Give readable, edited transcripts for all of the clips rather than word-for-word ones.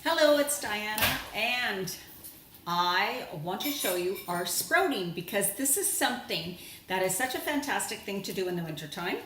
Hello, it's Diana, and I want to show you our sprouting because this is something that is such a fantastic thing to do in the wintertime.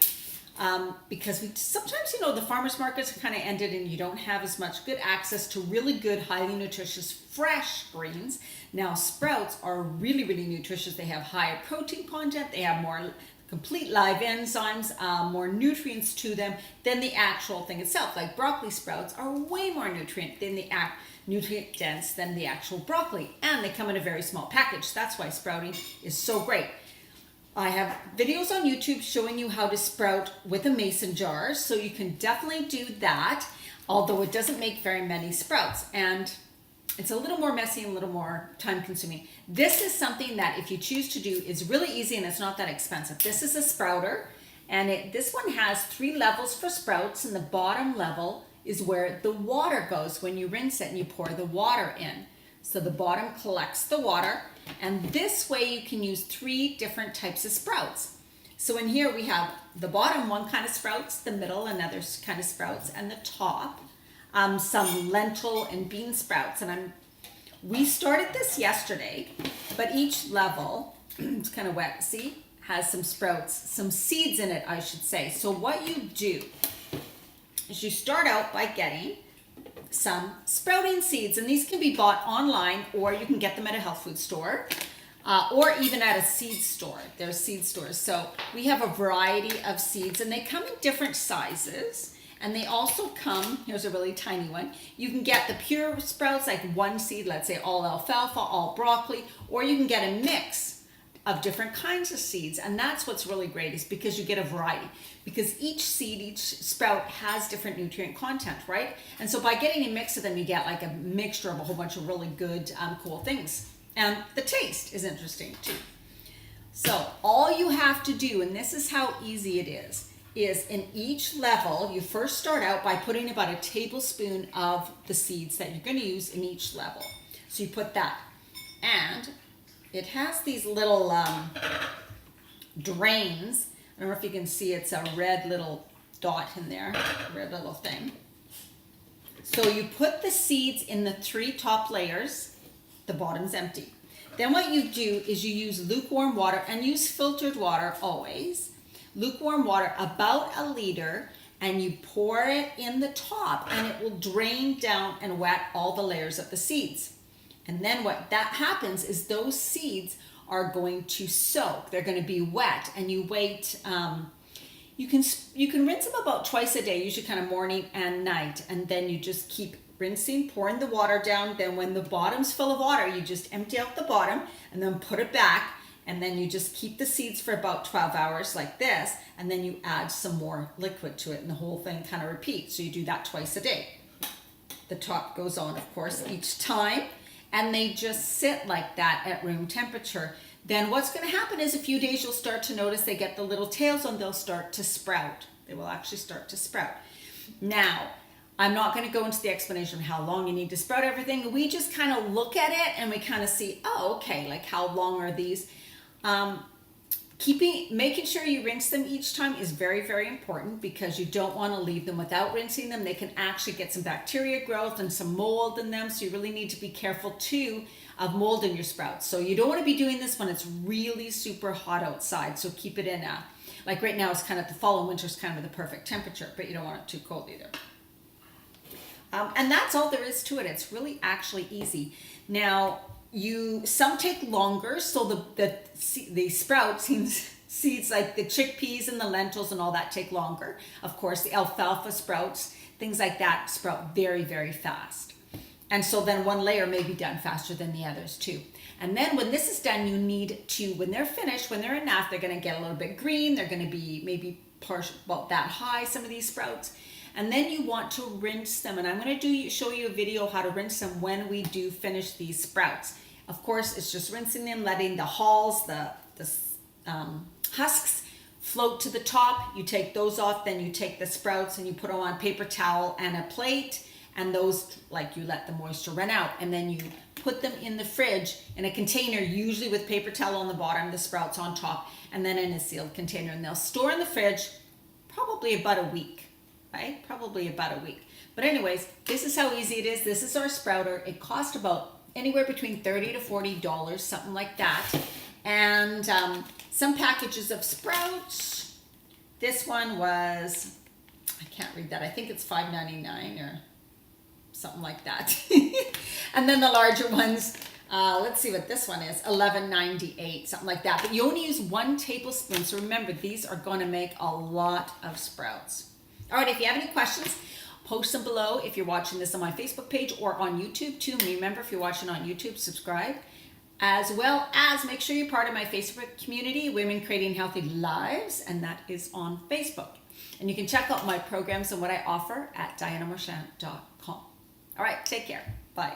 Because sometimes, the farmers markets are kind of ended and you don't have as much good access to really good, highly nutritious, fresh greens. Now, sprouts are really, really nutritious. They have higher protein content. They have more complete live enzymes, more nutrients to them than the actual thing itself. Like broccoli sprouts are way more nutrient dense than the actual broccoli, and they come in a very small package. That's why sprouting is so great. I have videos on YouTube showing you how to sprout with a mason jar, so you can definitely do that, although it doesn't make very many sprouts, and it's a little more messy and a little more time consuming. This is something that if you choose to do is really easy and it's not that expensive. This is a sprouter, and this one has 3 levels for sprouts, and the bottom level is where the water goes when you rinse it and you pour the water in. So the bottom collects the water, and this way you can use 3 different types of sprouts. So in here we have the bottom one kind of sprouts, the middle another kind of sprouts, and the top some lentil and bean sprouts. And we started this yesterday, but each level, it's kind of wet, see, has some sprouts, some seeds in it, I should say. So what you do is you start out by getting some sprouting seeds, and these can be bought online or you can get them at a health food store or even at a seed store. There's seed stores. So we have a variety of seeds, and they come in different sizes, and they also come, here's a really tiny one. You can get the pure sprouts, like 1 seed, let's say all alfalfa, all broccoli, or you can get a mix of different kinds of seeds. And that's what's really great, is because you get a variety, because each seed, each sprout has different nutrient content, right? And so by getting a mix of them, you get like a mixture of a whole bunch of really good, cool things. And the taste is interesting too. So all you have to do, and this is how easy it is in each level, you first start out by putting about a tablespoon of the seeds that you're going to use in each level. So you put that, and it has these little drains. I don't know if you can see, it's a red little dot in there, red little thing. So you put the seeds in the 3 top layers, the bottom's empty. Then what you do is you use lukewarm water, and use filtered water always. Lukewarm water, about 1 liter, and you pour it in the top, and it will drain down and wet all the layers of the seeds. And then what that happens is those seeds are going to soak. They're going to be wet, and you wait. You can rinse them about twice a day, usually kind of morning and night, and then you just keep rinsing, pouring the water down. Then when the bottom's full of water, you just empty out the bottom and then put it back. And then you just keep the seeds for about 12 hours like this, and then you add some more liquid to it, and the whole thing kind of repeats. So you do that twice a day. The top goes on, of course, each time, and they just sit like that at room temperature. Then what's going to happen is a few days you'll start to notice they get the little tails on, they'll start to sprout. They will actually start to sprout. Now, I'm not going to go into the explanation of how long you need to sprout everything. We just kind of look at it and we kind of see, oh, okay, like how long are these? Making sure you rinse them each time is very, very important, because you don't want to leave them without rinsing them. They can actually get some bacteria growth and some mold in them, so you really need to be careful too of mold in your sprouts. So you don't want to be doing this when it's really super hot outside, so keep it in like right now it's kind of, the fall and winter is kind of the perfect temperature, but you don't want it too cold either. And that's all there is to it. It's really actually easy. Now, some take longer, so the sprouts, seeds like the chickpeas and the lentils and all that take longer. Of course, the alfalfa sprouts, things like that, sprout very, very fast. And so then 1 layer may be done faster than the others too. And then when this is done, you need to, when they're finished, when they're enough, they're going to get a little bit green. They're going to be maybe about that high, some of these sprouts. And then you want to rinse them. And I'm going to show you a video how to rinse them when we do finish these sprouts. Of course, it's just rinsing them, letting the hulls, the husks float to the top. You take those off, then you take the sprouts and you put them on paper towel and a plate, and those, like, you let the moisture run out, and then you put them in the fridge in a container, usually with paper towel on the bottom, the sprouts on top, and then in a sealed container, and they'll store in the fridge probably about a week, right? Probably about a week. But But anyways, this is how easy it is. This is our sprouter. It cost about anywhere between $30 to $40, something like that. And some packages of sprouts. This one was, I can't read that. I think it's $5.99 or something like that. And then the larger ones, let's see what this one is, $11.98, something like that. But you only use 1 tablespoon. So remember, these are going to make a lot of sprouts. All right, if you have any questions, post them below if you're watching this on my Facebook page or on YouTube too. And remember, if you're watching on YouTube, subscribe. As well as make sure you're part of my Facebook community, Women Creating Healthy Lives, and that is on Facebook. And you can check out my programs and what I offer at dianamarchand.com. All right, take care. Bye.